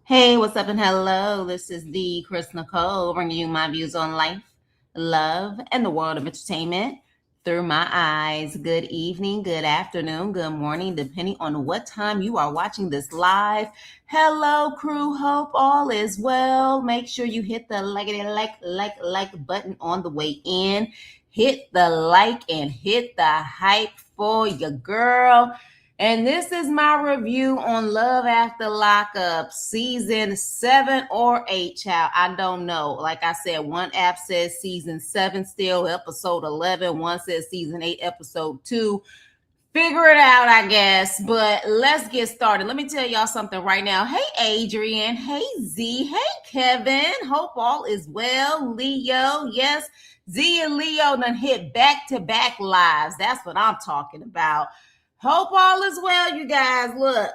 Hey, what's up and hello? This is the Chris Nicole bringing you my views on life, love, and the world of entertainment through my eyes. Good evening, good afternoon, good morning, depending on what time you are watching this live. Hello, crew. Hope all is well. Make sure you hit the like button on the way in. Hit the like and hit the hype for your girl. And this is my review on Love After Lockup, season 7 or 8, child. I don't know. Like I said, one app says season 7 still, episode 11. One says season 8, episode 2. Figure it out, I guess. But let's get started. Let me tell y'all something right now. Hey, Adrian. Hey, Z. Hey, Kevin. Hope all is well. Leo. Yes, Z and Leo done hit back-to-back lives. That's what I'm talking about. Hope all is well, you guys. Look,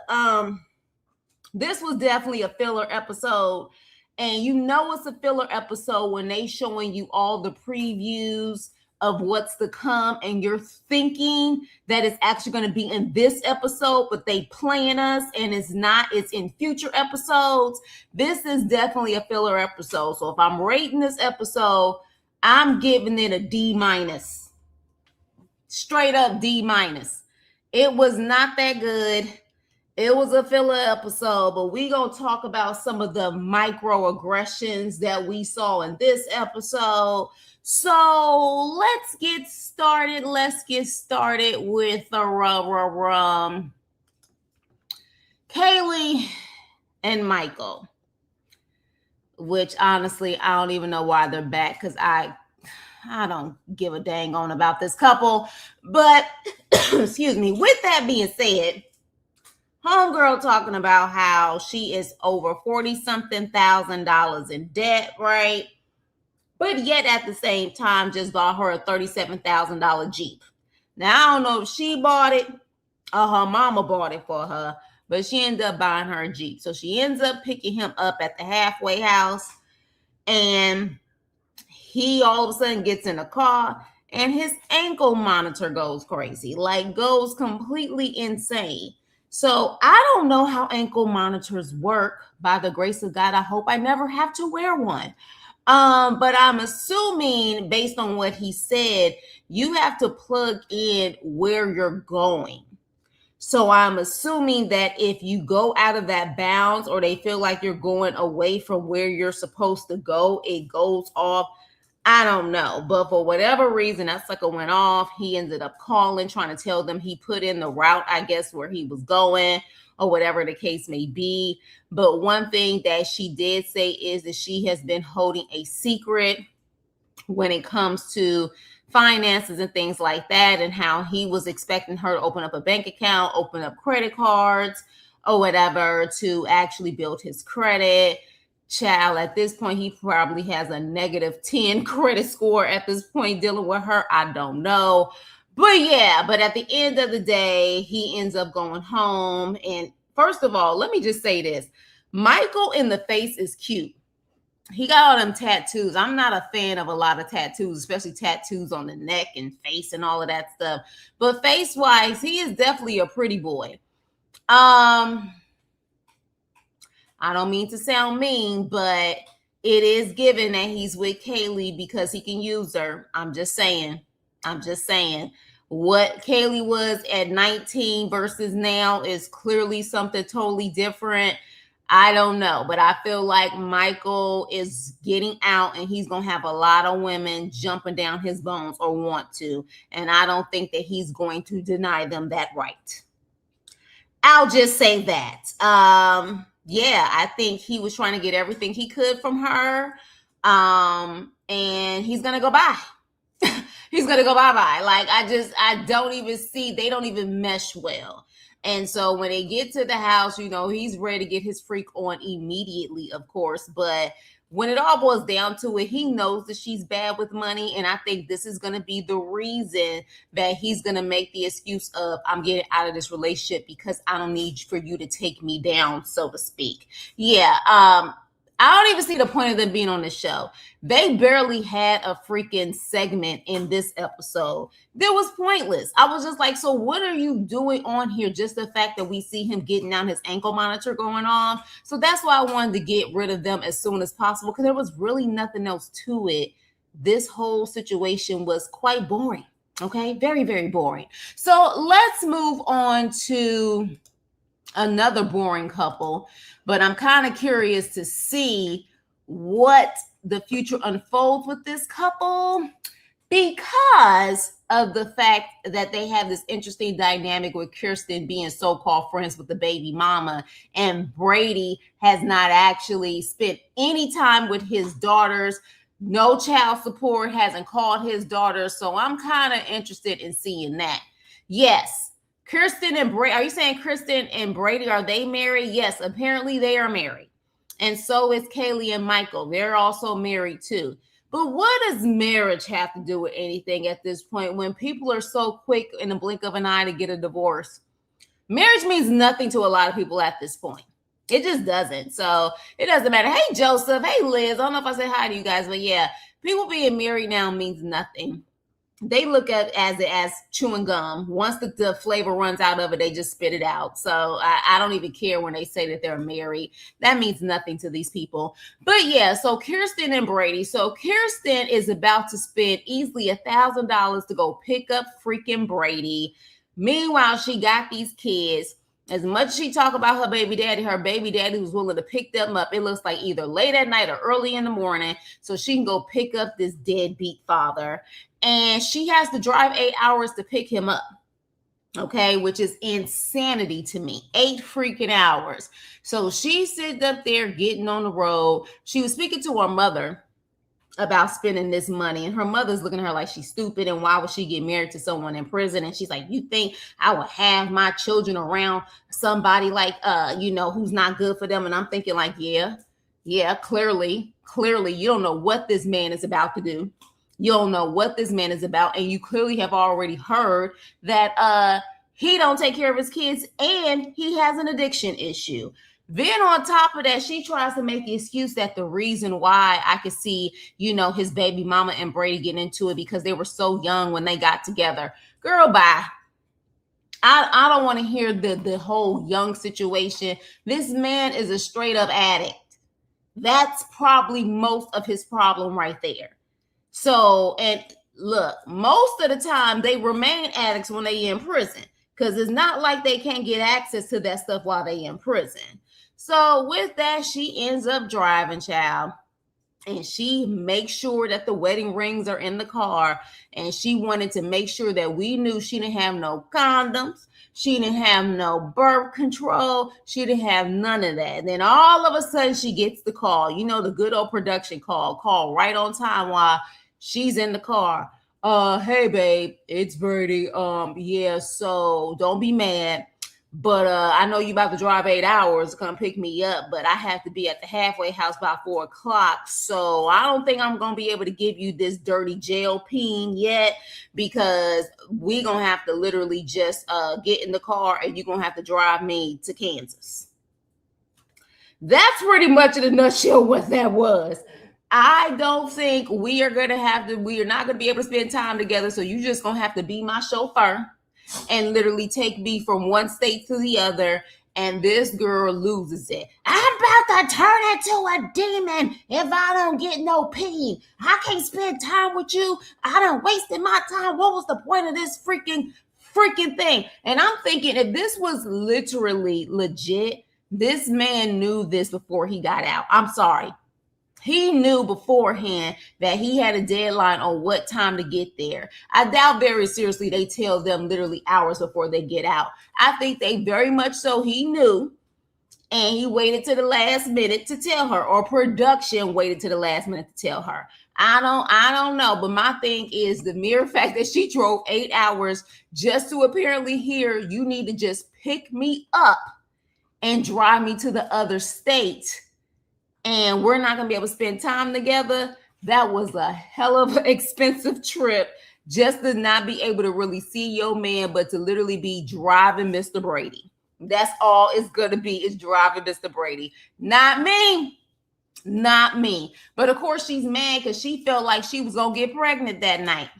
this was definitely a filler episode. And you know it's a filler episode when they showing you all the previews of what's to come, and you're thinking that it's actually going to be in this episode, but they playing us and it's not, it's in future episodes. This is definitely a filler episode. So if I'm rating this episode, I'm giving it a D minus. Straight up D minus. It was not that good. It was a filler episode, but we gonna talk about some of the microaggressions that we saw in this episode. So let's get started. Let's get started with the Kaylee and Michael, which honestly, I don't even know why they're back, because I don't give a dang on about this couple. But excuse me, with that being said, homegirl talking about how she is over 40-something thousand dollars in debt, right? But yet at the same time just bought her a $37,000 Jeep. Now I don't know if she bought it or her mama bought it for her, but she ended up buying her a Jeep. So she ends up picking him up at the halfway house, and he all of a sudden gets in a car and his ankle monitor goes crazy, like goes completely insane. So I don't know how ankle monitors work. By the grace of God, I hope I never have to wear one. But I'm assuming, based on what he said, you have to plug in where you're going. So I'm assuming that if you go out of that bounds, or they feel like you're going away from where you're supposed to go, it goes off. I don't know. But for whatever reason, that sucker went off. He ended up calling, trying to tell them he put in the route, I guess, where he was going, or whatever the case may be. But one thing that she did say is that she has been holding a secret when it comes to finances and things like that, and how he was expecting her to open up a bank account, open up credit cards or whatever to actually build his credit. Child, at this point, he probably has a negative 10 credit score at this point dealing with her. I don't know. But yeah, but at the end of the day, he ends up going home. And first of all, let me just say this. Michael in the face is cute. He got all them tattoos. I'm not a fan of a lot of tattoos, especially tattoos on the neck and face and all of that stuff. But face-wise, he is definitely a pretty boy. I don't mean to sound mean, but it is given that he's with Kaylee because he can use her. I'm just saying. What Kaylee was at 19 versus now is clearly something totally different. I don't know, but I feel like Michael is getting out, and he's going to have a lot of women jumping down his bones, or want to. And I don't think that he's going to deny them that right. I'll just say that. Yeah, I think he was trying to get everything he could from her. And he's gonna go bye. He's gonna go bye-bye. Like, I don't even see, they don't even mesh well. And so when they get to the house, he's ready to get his freak on immediately, of course. But when it all boils down to it, he knows that she's bad with money. And I think this is going to be the reason that he's going to make the excuse of, I'm getting out of this relationship because I don't need for you to take me down, so to speak. Yeah. I don't even see the point of them being on the show. They barely had a freaking segment in this episode. That was pointless. I was just like, so what are you doing on here? Just the fact that we see him getting down his ankle monitor going on. So that's why I wanted to get rid of them as soon as possible, because there was really nothing else to it. This whole situation was quite boring. Okay, very, very boring. So let's move on to another boring couple, but I'm kind of curious to see what the future unfolds with this couple, because of the fact that they have this interesting dynamic with Kirsten being so-called friends with the baby mama, and Brady has not actually spent any time with his daughters. No child support, hasn't called his daughters. So I'm kind of interested in seeing that. Yes, Kirsten and Brady. Are you saying Kirsten and Brady, are they married? Yes, apparently they are married. And so is Kaylee and Michael. They're also married too. But what does marriage have to do with anything at this point when people are so quick in the blink of an eye to get a divorce? Marriage means nothing to a lot of people at this point. It just doesn't. So it doesn't matter. Hey, Joseph. Hey, Liz. I don't know if I said hi to you guys, but yeah, people being married now means nothing. They look at it as chewing gum. Once the flavor runs out of it, they just spit it out. So I don't even care when they say that they're married. That means nothing to these people. But yeah, so Kirsten and Brady. So Kirsten is about to spend easily $1,000 to go pick up freaking Brady. Meanwhile, she got these kids. As much as she talk about her baby daddy was willing to pick them up. It looks like either late at night or early in the morning, so she can go pick up this deadbeat father. And she has to drive 8 hours to pick him up. Okay, which is insanity to me. 8 freaking hours. So she sits up there getting on the road. She was speaking to her mother about spending this money, and her mother's looking at her like she's stupid, and why would she get married to someone in prison? And she's like, you think I would have my children around somebody like who's not good for them? And I'm thinking like, yeah, clearly you don't know what this man is about to do. You don't know what this man is about, and you clearly have already heard that he don't take care of his kids, and he has an addiction issue. Then on top of that, she tries to make the excuse that the reason why I could see, his baby mama and Brady getting into it because they were so young when they got together. Girl, bye. I don't want to hear the whole young situation. This man is a straight up addict. That's probably most of his problem right there. So, and look, most of the time they remain addicts when they in prison, because it's not like they can't get access to that stuff while they in prison. So with that, she ends up driving, child, and she makes sure that the wedding rings are in the car. And she wanted to make sure that we knew she didn't have no condoms. She didn't have no birth control. She didn't have none of that. And then all of a sudden she gets the call, the good old production call right on time while she's in the car. Hey babe, it's Brady. Yeah, so don't be mad. But I know you about to drive 8 hours to come pick me up, but I have to be at the halfway house by 4 o'clock. So I don't think I'm going to be able to give you this dirty jail peen yet, because we going to have to literally just get in the car and you're going to have to drive me to Kansas. That's pretty much in a nutshell what that was. I don't think we are not going to be able to spend time together. So you're just going to have to be my chauffeur and literally take me from one state to the other. And this girl loses it. I'm about to turn into a demon if I don't get no peen. I can't spend time with you. I done wasted my time. What was the point of this freaking thing? And I'm thinking, if this was literally legit, this man knew this before he got out. I'm sorry. He knew beforehand that he had a deadline on what time to get there. I doubt very seriously they tell them literally hours before they get out. I think they very much so he knew, and he waited to the last minute to tell her, or production waited to the last minute to tell her. I don't know, but my thing is the mere fact that she drove 8 hours just to apparently hear, you need to just pick me up and drive me to the other state, and we're not going to be able to spend time together. That was a hell of an expensive trip just to not be able to really see your man, but to literally be driving Mr. Brady. That's all it's going to be, is driving Mr. Brady. Not me. Not me. But of course, she's mad because she felt like she was going to get pregnant that night.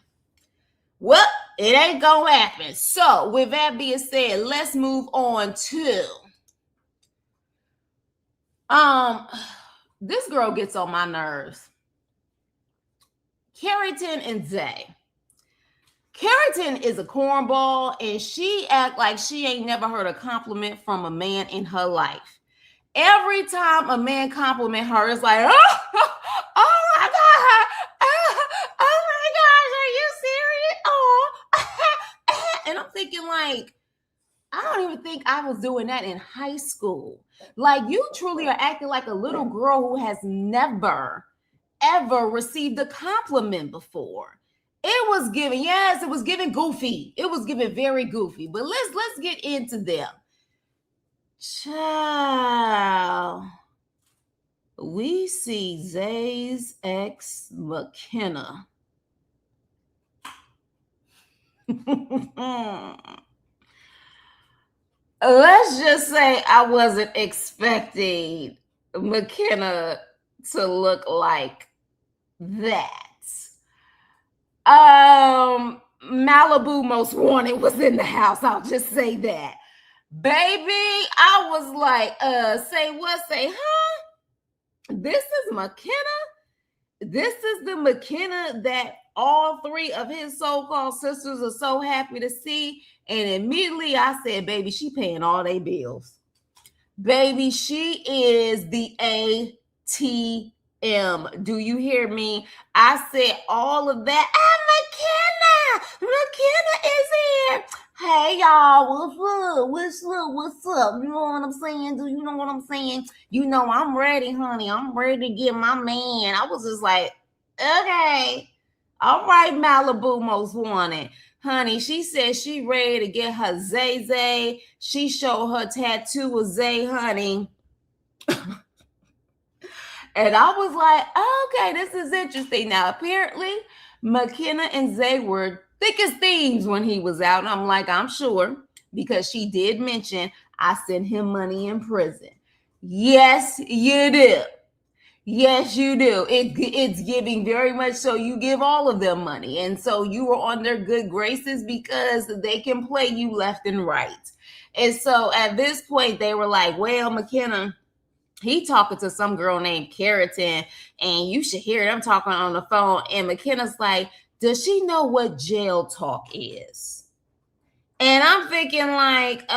Well, it ain't going to happen. So, with that being said, let's move on to this girl gets on my nerves. Carrington and Zay. Carrington is a cornball, and she act like she ain't never heard a compliment from a man in her life. Every time a man compliment her, it's like, oh my God, oh my gosh, are you serious? Oh, and I'm thinking like, I don't even think I was doing that in high school. Like, you truly are acting like a little girl who has never, ever received a compliment before. It was given, yes, it was given goofy. It was given very goofy. But let's get into them. Child, we see Zay's ex McKenna. Let's just say I wasn't expecting McKenna to look like that. Malibu Most Wanted was in the house. I'll just say that. Baby, I was like, say what? Say, huh? This is McKenna? This is the McKenna that all three of his so-called sisters are so happy to see. And immediately I said, baby, she paying all their bills. Baby, she is the ATM. Do you hear me? I said all of that. McKenna! McKenna is here. Hey, y'all, what's up? What's up? What's up? You know what I'm saying? Do you know what I'm saying? You know, I'm ready, honey. I'm ready to get my man. I was just like, okay. All right, Malibu Most Wanted. Honey, she said she ready to get her Zay. She showed her tattoo of Zay, honey. And I was like, okay, this is interesting. Now, apparently, McKenna and Zay were thick as thieves when he was out. And I'm like, I'm sure, because she did mention I sent him money in prison. Yes, you do. Yes, you do. It's giving very much so. You give all of them money. And so you were on their good graces because they can play you left and right. And so at this point, they were like, well, McKenna, he talking to some girl named Carrington, and you should hear them talking on the phone. And McKenna's like, does she know what jail talk is? And I'm thinking like,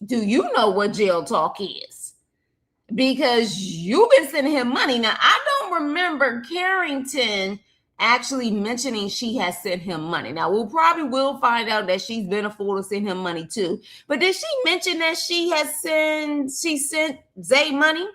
do you know what jail talk is? Because you've been sending him money. Now, I don't remember Carrington actually mentioning she has sent him money. Now, we'll probably will find out that she's been a fool to send him money too. But did she mention that she sent Zay money?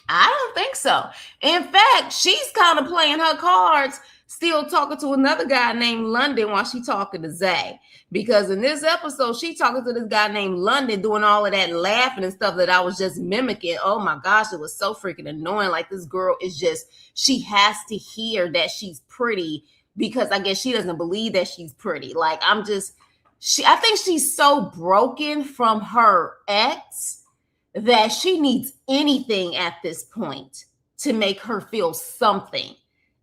I don't think so. In fact, she's kind of playing her cards, still talking to another guy named London while she's talking to Zay. Because in this episode, she talking to this guy named London, doing all of that laughing and stuff that I was just mimicking. Oh my gosh, it was so freaking annoying. Like, this girl is just, she has to hear that she's pretty because I guess she doesn't believe that she's pretty. Like, I think she's so broken from her ex that she needs anything at this point to make her feel something.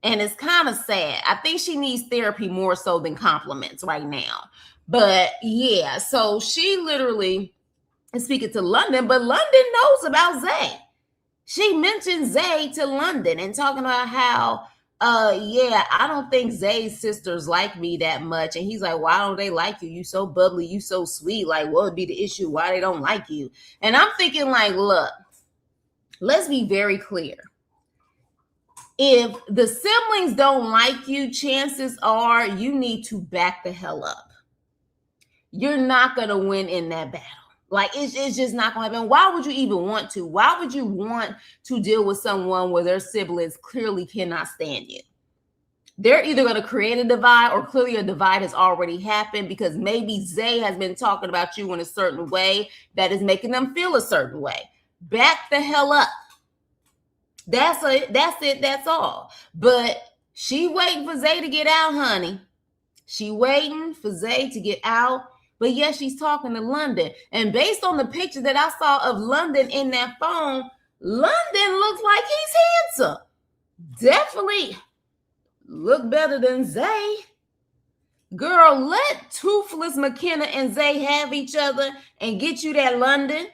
And it's kind of sad. I think she needs therapy more so than compliments right now. But yeah, so she literally is speaking to London, but London knows about Zay. She mentioned Zay to London and talking about how, yeah, I don't think Zay's sisters like me that much. And he's like, why don't they like you? You so bubbly, you so sweet. Like, what would be the issue? Why they don't like you? And I'm thinking like, look, let's be very clear. If the siblings don't like you, chances are you need to back the hell up. You're not going to win in that battle. Like, it's just not going to happen. Why would you even want to? Why would you want to deal with someone where their siblings clearly cannot stand you? They're either going to create a divide or clearly a divide has already happened because maybe Zay has been talking about you in a certain way that is making them feel a certain way. Back the hell up. That's it. That's all. But she waiting for Zay to get out, honey. She waiting for Zay to get out. But yes, she's talking to London. And based on the picture that I saw of London in that phone, London looks like he's handsome. Definitely look better than Zay. Girl, let Toothless McKenna and Zay have each other and get you that London.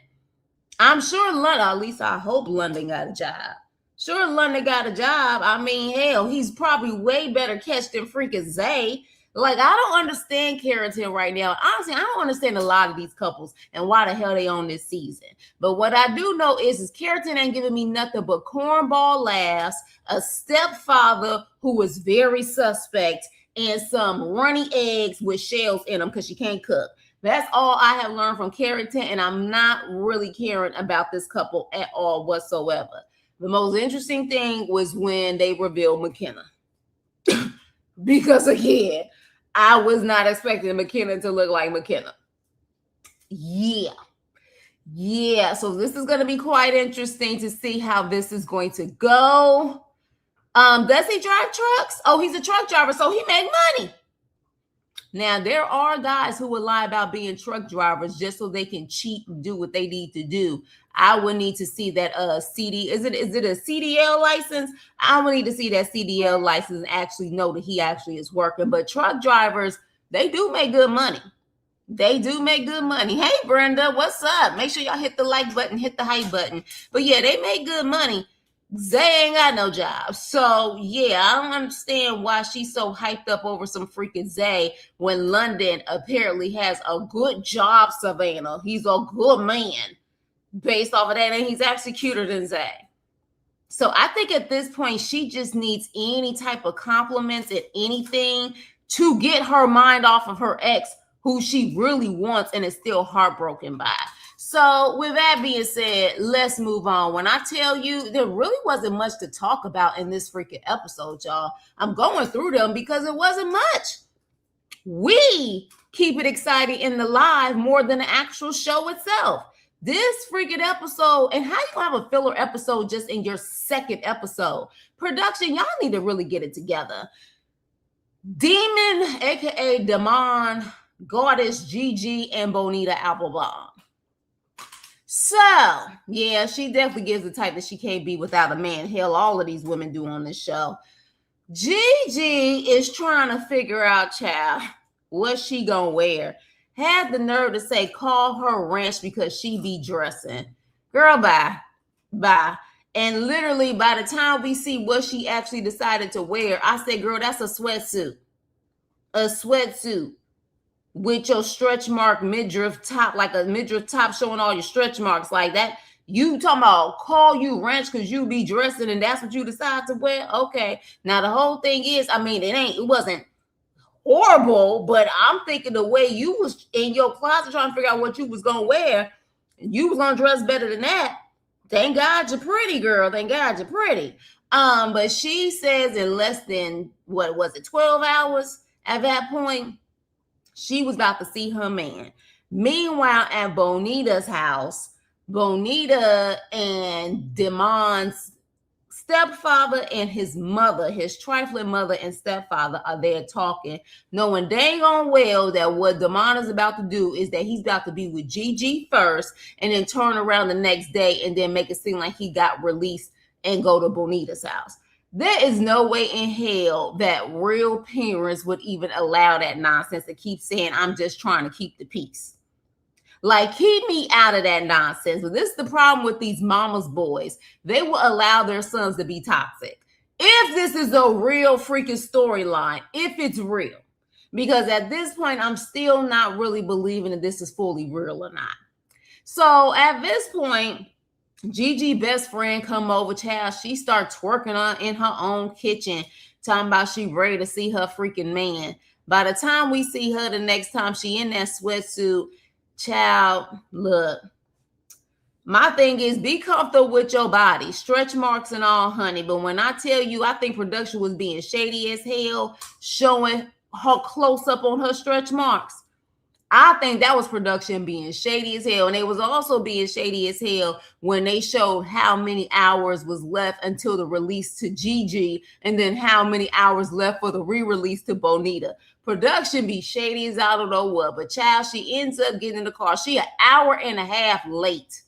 I'm sure London, at least I hope London got a job. Sure, London got a job. I mean, hell, he's probably way better catch than freaking Zay. Like, I don't understand Carrington right now. Honestly, I don't understand a lot of these couples and why the hell they on this season. But what I do know is Carrington ain't giving me nothing but cornball laughs, a stepfather who is very suspect, and some runny eggs with shells in them because she can't cook. That's all I have learned from Carrington, and I'm not really caring about this couple at all whatsoever. The most interesting thing was when they revealed McKenna. Because again, I was not expecting McKenna to look like McKenna. Yeah. So this is going to be quite interesting to see how this is going to go. Does he drive trucks? Oh, he's a truck driver, so he make money. Now, there are guys who would lie about being truck drivers just so they can cheat and do what they need to do. I would need to see that CD. Is it a CDL license? I would need to see that CDL license and actually know that he actually is working. But truck drivers, they do make good money. They do make good money. Hey, Brenda, what's up? Make sure y'all hit the like button, hit the hype button. But yeah, they make good money. Zay ain't got no job. So yeah, I don't understand why she's so hyped up over some freaking Zay when London apparently has a good job, Savannah. He's a good man based off of that, and he's actually cuter than Zay. So I think at this point, she just needs any type of compliments and anything to get her mind off of her ex, who she really wants and is still heartbroken by. So with that being said, let's move on. When I tell you, there really wasn't much to talk about in this freaking episode, y'all. I'm going through them because it wasn't much. We keep it exciting in the live more than the actual show itself. This freaking episode, and how you gonna have a filler episode just in your second episode? Production, y'all need to really get it together. Demon, aka Demon, Goddess Gigi, and Bonita Applebaum. So, yeah, she definitely gives the type that she can't be without a man. Hell, all of these women do on this show. Gigi is trying to figure out, child, what she gonna wear. Had the nerve to say, call her ranch because she be dressing. Girl, bye. And literally, by the time we see what she actually decided to wear, I said, girl, that's a sweatsuit. A sweatsuit with your stretch mark midriff top, like a midriff top showing all your stretch marks like that. You talking about call you ranch because you be dressing and that's what you decide to wear? Okay. Now, the whole thing is, I mean, it wasn't horrible, but I'm thinking the way you was in your closet trying to figure out what you was going to wear, and you was going to dress better than that. Thank God you're pretty, girl. Thank God you're pretty. But she says in less than, 12 hours at that point, she was about to see her man. Meanwhile, at Bonita's house, Bonita and Demon's stepfather and his mother, his trifling mother and stepfather, are there talking, knowing dang on well that what Demon is about to do is that he's about to be with Gigi first and then turn around the next day and then make it seem like he got released and go to Bonita's house. There is no way in hell that real parents would even allow that nonsense to keep saying, I'm just trying to keep the peace. Like, keep me out of that nonsense. But this is the problem with these mama's boys. They will allow their sons to be toxic. If this is a real freaking storyline, if it's real. Because at this point, I'm still not really believing that this is fully real or not. So at this point, Gigi best friend come over, child. She start twerking on in her own kitchen, talking about she ready to see her freaking man. By the time we see her the next time she in that sweatsuit, child, look. My thing is, be comfortable with your body, stretch marks and all, honey. But when I tell you, I think production was being shady as hell, showing her close up on her stretch marks. I think that was production being shady as hell. And it was also being shady as hell when they showed how many hours was left until the release to Gigi and then how many hours left for the re-release to Bonita. Production be shady as I don't know what. But child, she ends up getting in the car. She an hour and a half late.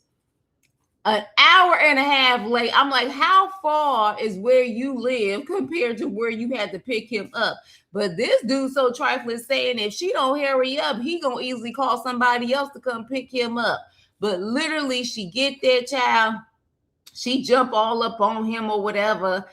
an hour and a half late. I'm like, how far is where you live compared to where you had to pick him up? But this dude so trifling saying if she don't hurry up, he gonna easily call somebody else to come pick him up. But literally, she get there, child. She jump all up on him or whatever.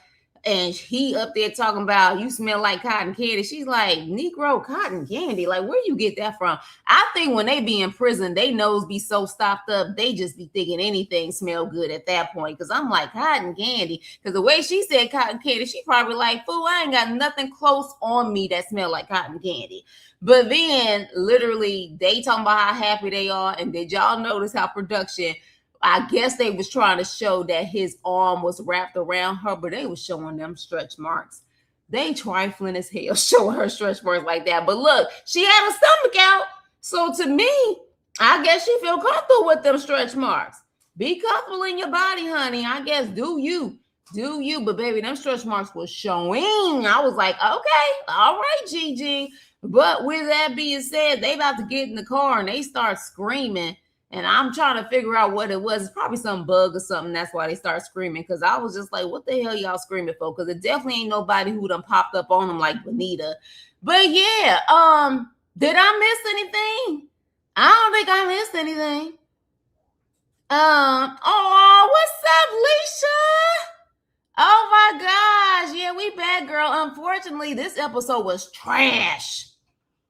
And he up there talking about you smell like cotton candy. She's like, Negro cotton candy. Like, where you get that from? I think when they be in prison, they nose be so stopped up, they just be thinking anything smell good at that point. Cause I'm like, cotton candy. Cause the way she said cotton candy, she probably like, fool, I ain't got nothing close on me that smell like cotton candy. But then literally they talking about how happy they are. And did y'all notice how production, I guess they was trying to show that his arm was wrapped around her, but they was showing them stretch marks. They trifling as hell showing her stretch marks like that. But look, she had her stomach out. So to me, I guess she feel comfortable with them stretch marks. Be comfortable in your body, honey. I guess do you. Do you. But baby, them stretch marks was showing. I was like, okay, all right, Gigi. But with that being said, they about to get in the car and they start screaming. And I'm trying to figure out what it was. It's probably some bug or something. That's why they start screaming. Because I was just like, what the hell y'all screaming for? Because it definitely ain't nobody who done popped up on them like Benita. But yeah, did I miss anything? I don't think I missed anything. Oh, what's up, Leisha? Oh my gosh. Yeah, we bad, girl. Unfortunately, this episode was trash.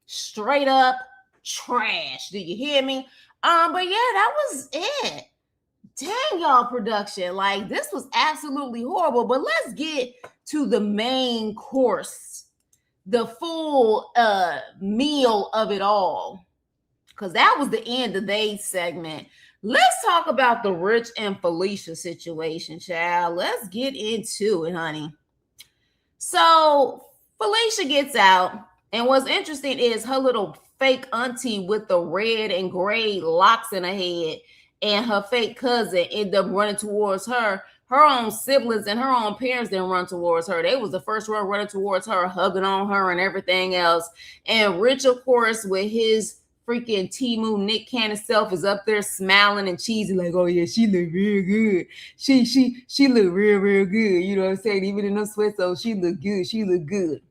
Straight up trash. Do you hear me? But yeah, that was it. Dang, y'all, production. Like, this was absolutely horrible. But let's get to the main course, the full meal of it all. Because that was the end of today's segment. Let's talk about the Rich and Felicia situation, child. Let's get into it, honey. So Felicia gets out. And what's interesting is her little fake auntie with the red and gray locks in her head and her fake cousin end up running towards her. Her own siblings and her own parents didn't run towards her. They was the first one running towards her, hugging on her and everything else. And Rich, of course, with his freaking Timu Nick Cannon self is up there smiling and cheesy like, oh yeah, she look real good. She look real good. You know what I'm saying? Even in her sweatsuit, she look good. She look good.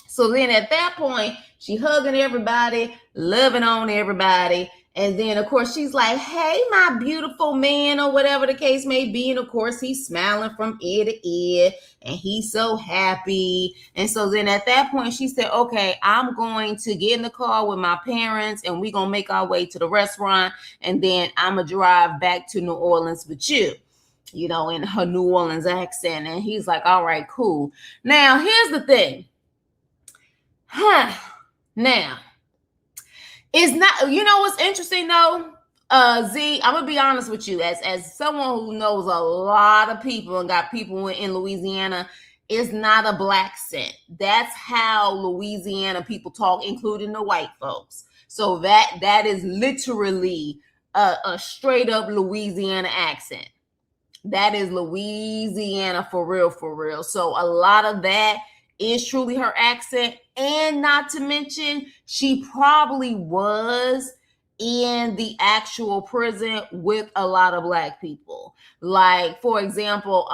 So then at that point, she hugging everybody, loving on everybody. And then, of course, she's like, hey, my beautiful man, or whatever the case may be. And, of course, he's smiling from ear to ear, and he's so happy. And so then at that point, she said, okay, I'm going to get in the car with my parents, and we're going to make our way to the restaurant. And then I'm going to drive back to New Orleans with you, you know, in her New Orleans accent. And he's like, all right, cool. Now, here's the thing. Now, it's not, you know what's interesting though? Z, I'm gonna be honest with you, as someone who knows a lot of people and got people in Louisiana, it's not a black accent. That's how Louisiana people talk, including the white folks. So that is literally a straight up Louisiana accent. That is Louisiana for real. So a lot of that is truly her accent. And not to mention, she probably was in the actual prison with a lot of black people. Like, for example,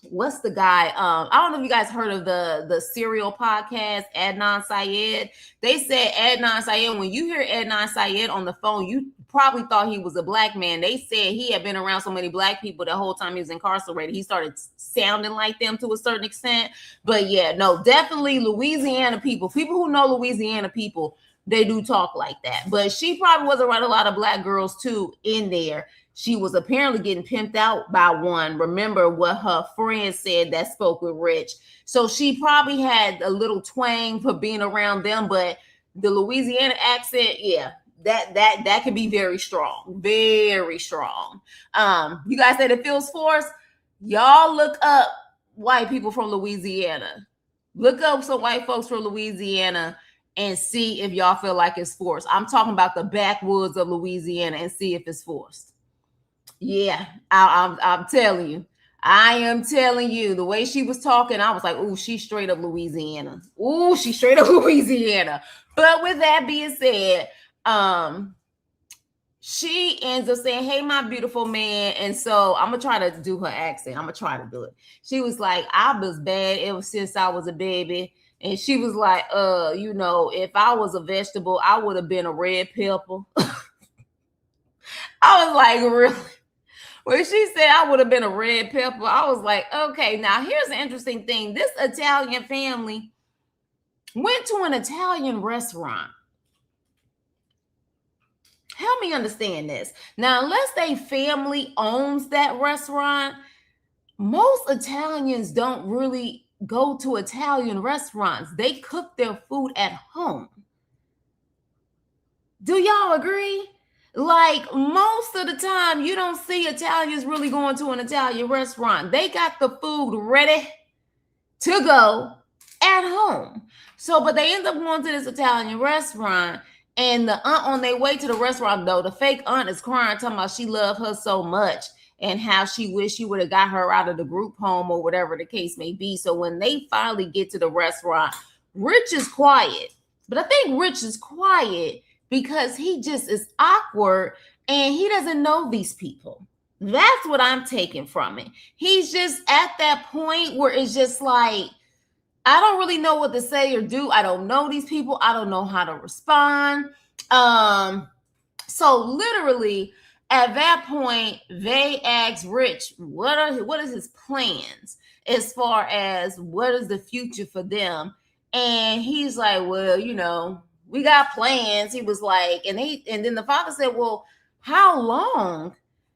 what's the guy? I don't know if you guys heard of the Serial podcast, Adnan Syed. They said Adnan Syed, when you hear Adnan Syed on the phone, you probably thought he was a black man. They said he had been around so many black people the whole time he was incarcerated. He started sounding like them to a certain extent. But yeah, no, definitely Louisiana people who know Louisiana people, they do talk like that. But she probably was around a lot of black girls too in there. She was apparently getting pimped out by one. Remember what her friend said that spoke with Rich. So she probably had a little twang for being around them. But the Louisiana accent, yeah, that can be very strong. Very strong. You guys said it feels forced. Y'all look up white people from Louisiana. Look up some white folks from Louisiana and see if y'all feel like it's forced. I'm talking about the backwoods of Louisiana and see if it's forced. Yeah, I'm telling you. I am telling you, the way she was talking, I was like, ooh, she's straight up Louisiana. Ooh, she's straight up Louisiana. But with that being said, she ends up saying, "Hey, my beautiful man." And so I'm gonna try to do her accent. I'm gonna try to do it. She was like, "I was bad ever since I was a baby." And she was like, if I was a vegetable, I would have been a red pepper. I was like, really? When she said I would have been a red pepper, I was like, okay, now here's an interesting thing. This Italian family went to an Italian restaurant. Help me understand this. Now, unless they family owns that restaurant, most Italians don't really go to Italian restaurants. They cook their food at home. Do y'all agree? Like most of the time, you don't see Italians really going to an Italian restaurant. They got the food ready to go at home. So, but they end up going to this Italian restaurant, and the aunt on their way to the restaurant, though, the fake aunt is crying, talking about she loved her so much and how she wished she would have got her out of the group home or whatever the case may be. So when they finally get to the restaurant, Rich is quiet. But I think Rich is quiet because he just is awkward and he doesn't know these people. That's what I'm taking from it. He's just at that point where it's just like, I don't really know what to say or do. I don't know these people. I don't know how to respond. So literally at that point, they asked Rich, what is his plans as far as what is the future for them? And he's like, well, we got plans. He was like, and then the father said, well, how long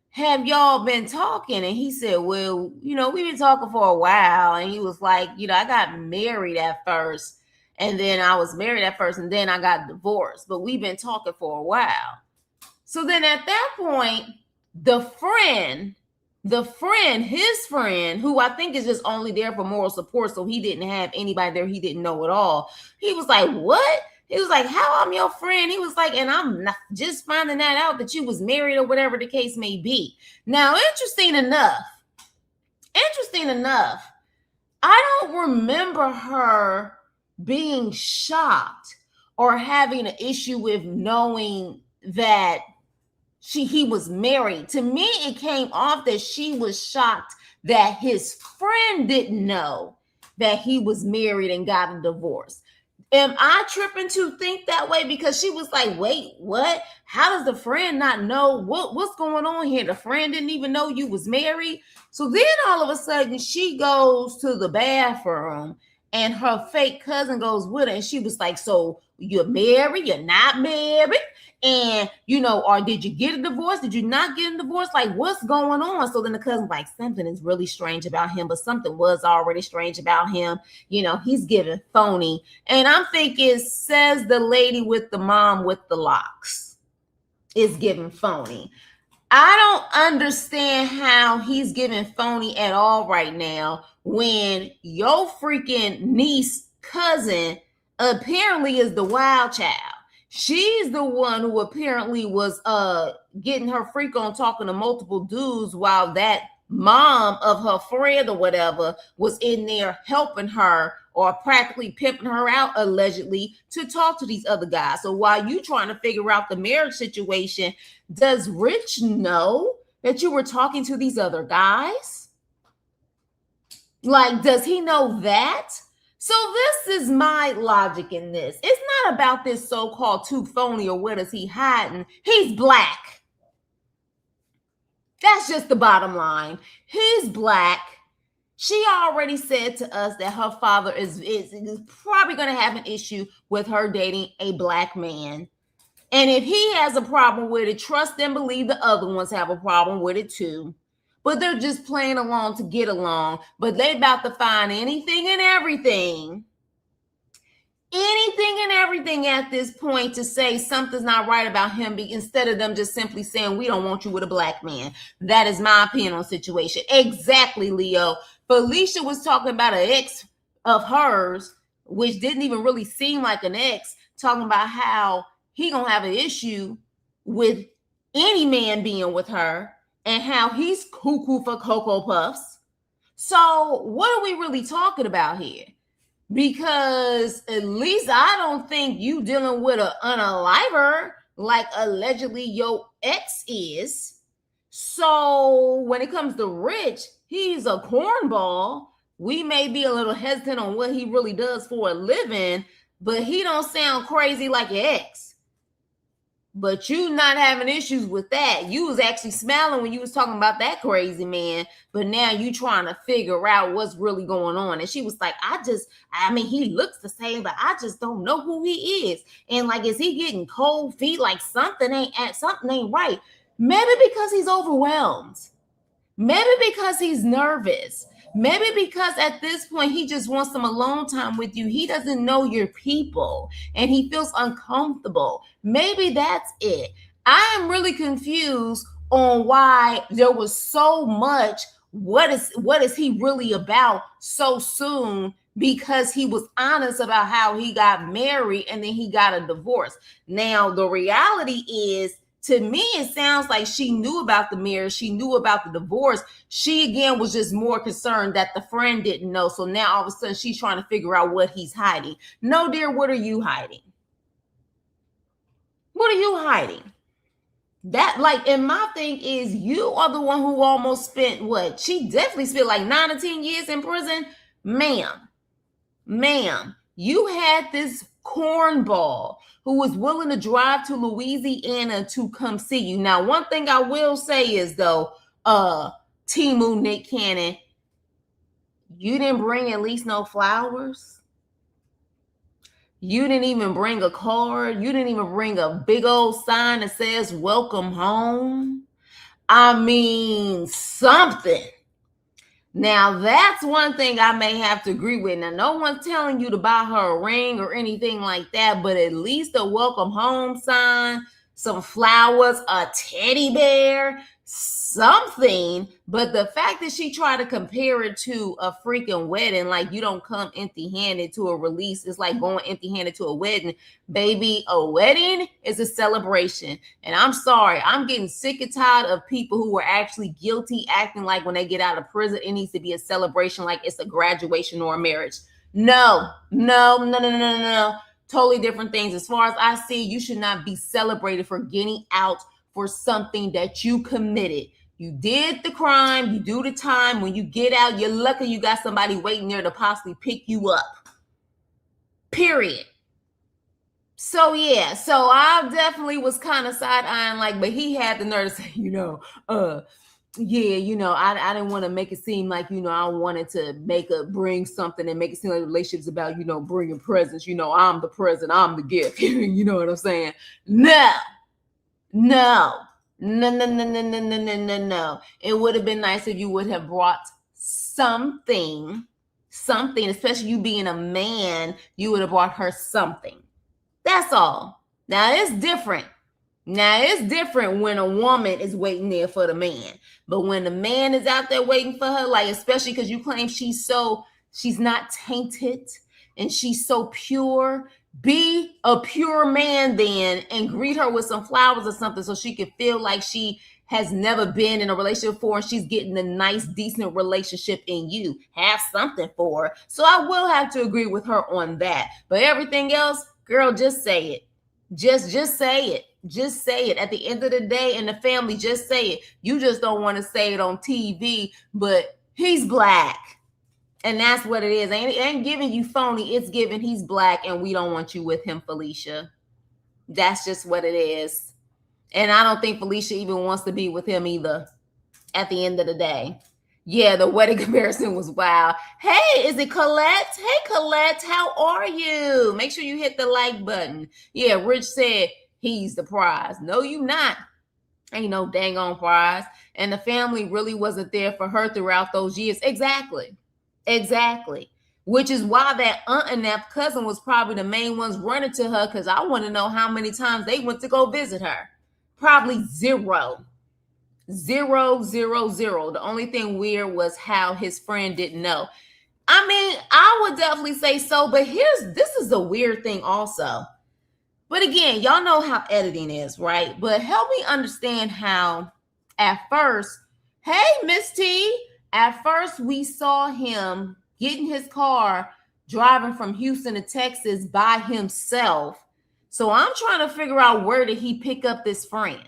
have y'all been talking? And he said, well, we've been talking for a while. And he was like, I got married at first, and then I was married at first, and then I got divorced, but we've been talking for a while. So then at that point, his friend, who I think is just only there for moral support, so he didn't have anybody there he didn't know at all. He was like, what? He was like, how I'm your friend? He was like, and I'm not just finding that out that you was married or whatever the case may be. Now, interesting enough, I don't remember her being shocked or having an issue with knowing that he was married. To me, it came off that she was shocked that his friend didn't know that he was married and got a divorce. Am I tripping to think that way? Because she was like, wait, what? How does the friend not know what's going on here? The friend didn't even know you was married. So then all of a sudden she goes to the bathroom and her fake cousin goes with her. And she was like, so you're married? You're not married? And, or did you get a divorce? Did you not get a divorce? Like, what's going on? So then the cousin's like, something is really strange about him, but something was already strange about him. He's giving phony. And I'm thinking, says the lady with the mom with the locks is giving phony. I don't understand how he's giving phony at all right now when your freaking niece cousin apparently is the wild child. She's the one who apparently was getting her freak on talking to multiple dudes while that mom of her friend or whatever was in there helping her or practically pimping her out allegedly to talk to these other guys. So while you trying to figure out the marriage situation, does Rich know that you were talking to these other guys? Like, does he know that? So this is my logic in this. It's not about this so-called too phony or what is he hiding. He's black. That's just the bottom line. He's black. She already said to us that her father is probably going to have an issue with her dating a black man. And if he has a problem with it, trust and believe the other ones have a problem with it too. But they're just playing along to get along. But they about to find anything and everything at this point to say something's not right about him instead of them just simply saying, we don't want you with a black man. That is my opinion on the situation. Exactly, Leo. Felicia was talking about an ex of hers, which didn't even really seem like an ex, talking about how he gonna have an issue with any man being with her and how he's cuckoo for Cocoa Puffs. So what are we really talking about here? Because at least I don't think you dealing with an unaliver. like allegedly your ex is. So when it comes to Rich, he's a cornball. We may be a little hesitant on what he really does for a living, but he don't sound crazy like your ex. But you not having issues with that. You was actually smiling when you was talking about that crazy man, but now you trying to figure out what's really going on. And she was like, I mean, he looks the same, but I just don't know who he is. And like, is he getting cold feet? Like something ain't right. Maybe because he's overwhelmed. Maybe because he's nervous. Maybe because at this point he just wants some alone time with you. He doesn't know your people and he feels uncomfortable. Maybe that's it. I am really confused on why there was so much what is he really about so soon, because he was honest about how he got married and then he got a divorce. Now the reality is, to me, it sounds like she knew about the marriage. She knew about the divorce. She, again, was just more concerned that the friend didn't know. So now all of a sudden she's trying to figure out what he's hiding. No, dear, what are you hiding? What are you hiding? That, like, and my thing is, you are the one who almost spent what? She definitely spent like 9 or 10 years in prison. Ma'am, you had this cornball who was willing to drive to Louisiana to come see you. Now, one thing I will say is, though, Timu, Nick Cannon, you didn't bring at least no flowers. You didn't even bring a card. You didn't even bring a big old sign that says welcome home. I mean, something. Now, that's one thing I may have to agree with. Now, no one's telling you to buy her a ring or anything like that, but at least a welcome home sign, some flowers, a teddy bear, something. But the fact that she tried to compare it to a freaking wedding, like you don't come empty-handed to a release. It's like going empty-handed to a wedding. Baby, a wedding is a celebration. And I'm sorry, I'm getting sick and tired of people who were actually guilty acting like when they get out of prison, it needs to be a celebration like it's a graduation or a marriage. No. Totally different things. As far as I see, you should not be celebrated for getting out for something that you committed. You did the crime, you do the time. When you get out, you're lucky you got somebody waiting there to possibly pick you up. Period. So yeah, so I definitely was kind of side-eyeing, like, but he had the nerve to say, I didn't want to make it seem like, I wanted to bring something and make it seem like the relationship's about, bringing presents. I'm the present, I'm the gift. You know what I'm saying? No. It would have been nice if you would have brought something, especially you being a man, you would have brought her something. That's all. Now it's different. When a woman is waiting there for the man. But when the man is out there waiting for her, like, especially because you claim she's not tainted and she's so pure, be a pure man then and greet her with some flowers or something so she can feel like she has never been in a relationship before and she's getting a nice, decent relationship in you. Have something for her. So I will have to agree with her on that. But everything else, girl, just say it. Just say it. Just say it. At the end of the day, in the family, just say it. You just don't want to say it on TV, but he's black. And that's what it is. Ain't giving you phony. It's giving he's black and we don't want you with him, Felicia. That's just what it is. And I don't think Felicia even wants to be with him either at the end of the day. Yeah, the wedding comparison was wild. Hey, is it Colette? Hey, Colette, how are you? Make sure you hit the like button. Yeah, Rich said he's the prize. No, you not. Ain't no dang on prize. And the family really wasn't there for her throughout those years. Exactly. Which is why that aunt and that cousin was probably the main ones running to her, because I want to know how many times they went to go visit her. Probably zero. The only thing weird was how his friend didn't know. I mean, I would definitely say so, but this is a weird thing also. But again, y'all know how editing is, right? But help me understand how at first, hey, Miss T, at first we saw him get in his car driving from Houston to Texas by himself. So I'm trying to figure out, where did he pick up this friend?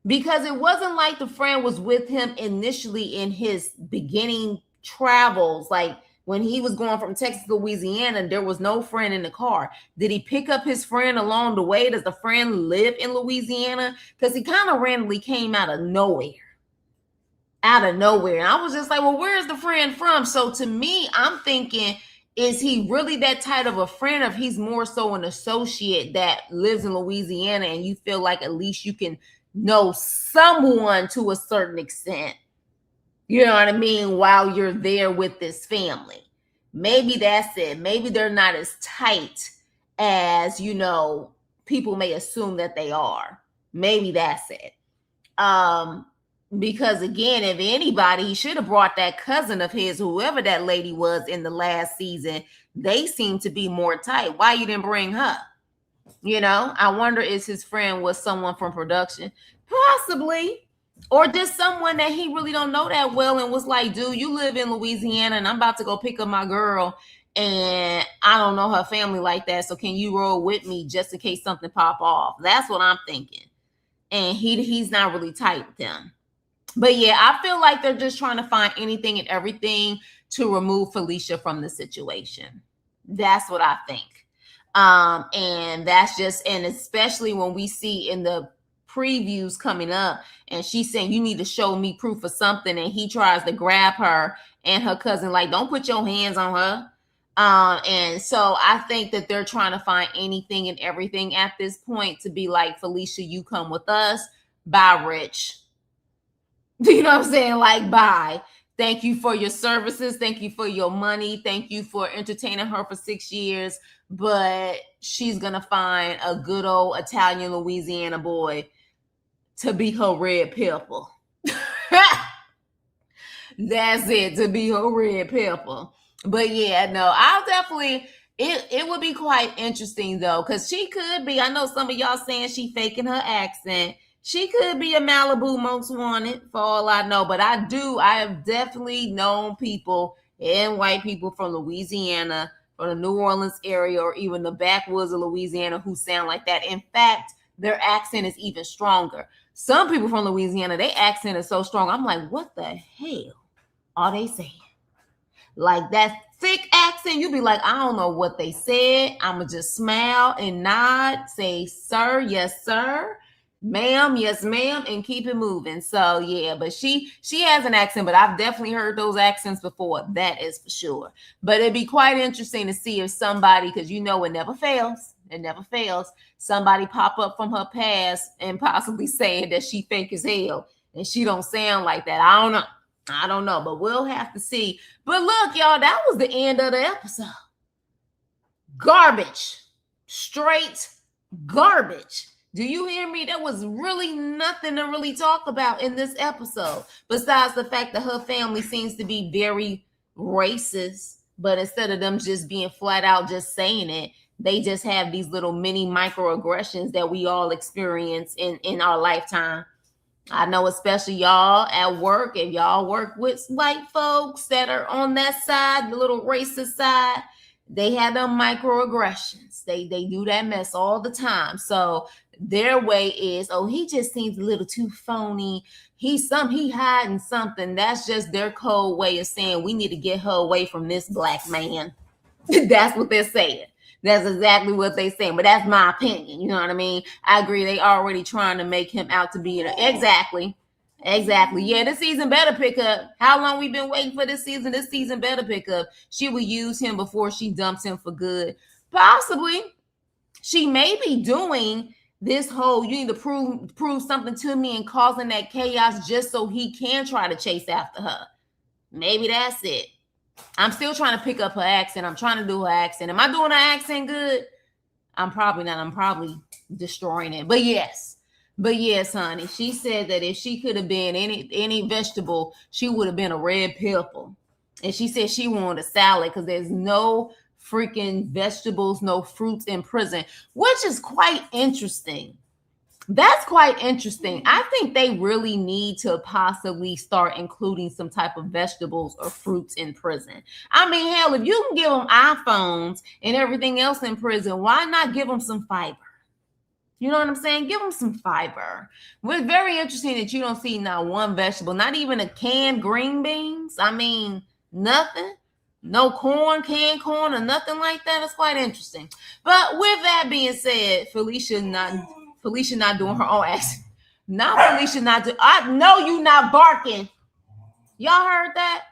Because it wasn't like the friend was with him initially in his beginning travels. Like when he was going from Texas to Louisiana, there was no friend in the car. Did he pick up his friend along the way? Does the friend live in Louisiana? Because he kind of randomly came out of nowhere. And I was just like, well, where's the friend from? So to me, I'm thinking, is he really that type of a friend, or if he's more so an associate that lives in Louisiana and you feel like at least you can know someone to a certain extent, you know what I mean, while you're there with this family? Maybe that's it. Maybe they're not as tight as, people may assume that they are. Maybe that's it. Because again, if anybody, he should have brought that cousin of his, whoever that lady was in the last season. They seem to be more tight. Why you didn't bring her? I wonder if his friend was someone from production, possibly, or just someone that he really don't know that well and was like, dude, you live in Louisiana and I'm about to go pick up my girl and I don't know her family like that. So can you roll with me just in case something pop off? That's what I'm thinking. And he's not really tight with them. But yeah, I feel like they're just trying to find anything and everything to remove Felicia from the situation. That's what I think. And that's just, and especially when we see in the previews coming up, and she's saying, you need to show me proof of something. And he tries to grab her and her cousin, like, don't put your hands on her. And so I think that they're trying to find anything and everything at this point to be like, Felicia, you come with us. Bye, Rich. You know what I'm saying? Like, bye. Thank you for your services. Thank you for your money. Thank you for entertaining her for 6 years. But she's going to find a good old Italian Louisiana boy to be her red pepper. That's it, to be her red pepper. But yeah, no, I'll definitely, it would be quite interesting though, because she could be, I know some of y'all saying she faking her accent. She could be a Malibu most wanted for all I know. But I have definitely known people and white people from Louisiana, from the New Orleans area, or even the backwoods of Louisiana who sound like that. In fact, their accent is even stronger. Some people from Louisiana, their accent is so strong. I'm like, what the hell are they saying? Like that thick accent, you be like, I don't know what they said. I'ma just smile and nod, say, sir, yes, sir. Ma'am, yes, ma'am, and keep it moving. So yeah, but she has an accent, but I've definitely heard those accents before. That is for sure. But it'd be quite interesting to see if somebody, because it never fails. It never fails. Somebody pop up from her past and possibly saying that she fake as hell and she don't sound like that. I don't know, but we'll have to see. But look, y'all, that was the end of the episode. Garbage. Straight garbage. Do you hear me? There was really nothing to really talk about in this episode, besides the fact that her family seems to be very racist. But instead of them just being flat out just saying it, they just have these little mini microaggressions that we all experience in our lifetime. I know, especially y'all at work, if y'all work with white folks that are on that side, the little racist side, they have them microaggressions. They do that mess all the time. So their way is, oh, he just seems a little too phony. He hiding something. That's just their cold way of saying, we need to get her away from this black man. That's what they're saying. That's exactly what they're saying. But that's my opinion. You know what I mean? I agree. They already trying to make him out to be exactly. Yeah, this season better pick up. How long we been waiting for this season? This season better pick up. She will use him before she dumps him for good. Possibly. She may be doing this whole, you need to prove something to me, and causing that chaos just so he can try to chase after her. Maybe that's it. I'm still trying to pick up her accent. I'm trying to do her accent. Am I doing her accent good? I'm probably not. I'm probably destroying it. But yes, honey. She said that if she could have been any vegetable, she would have been a red pepper. And she said she wanted a salad because there's no freaking vegetables, no fruits in prison, which is quite interesting. That's quite interesting. I think they really need to possibly start including some type of vegetables or fruits in prison. I mean, hell, if you can give them iPhones and everything else in prison, why not give them some fiber? You know what I'm saying? Give them some fiber. It's very interesting that you don't see not one vegetable, not even a canned green beans. I mean, nothing. No corn, canned corn, or nothing like that. It's quite interesting. But with that being said, Felicia not doing her own action. Not Felicia not do. I know you not barking. Y'all heard that?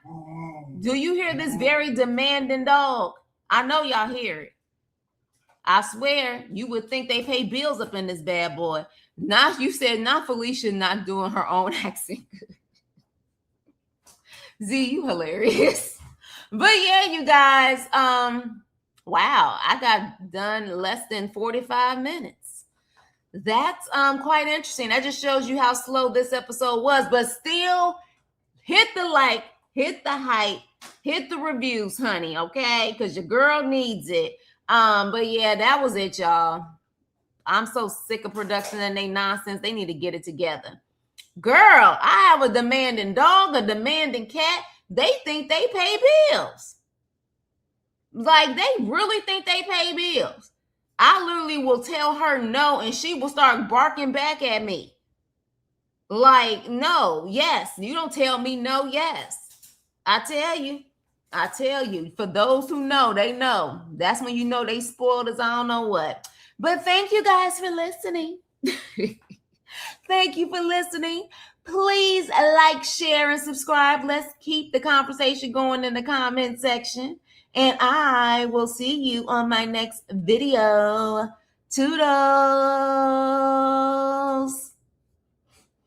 Do you hear this very demanding dog? I know y'all hear it. I swear, you would think they pay bills up in this bad boy. Not you said not Felicia not doing her own accent. Z, you hilarious. But yeah, you guys, wow, I got done less than 45 minutes. That's quite interesting. That just shows you how slow this episode was, but still hit the like, hit the hype, hit the reviews, honey, okay? Because your girl needs it. But yeah, that was it, y'all. I'm so sick of production and they nonsense. They need to get it together. Girl, I have a demanding dog, a demanding cat. They think they pay bills. Like, they really think they pay bills. I literally will tell her no, and she will start barking back at me. Like, no, yes. You don't tell me no, yes. I tell you, for those who know, they know. That's when you know they spoiled as I don't know what. But thank you guys for listening. Thank you for listening. Please like, share, and subscribe. Let's keep the conversation going in the comment section. And I will see you on my next video. Toodles.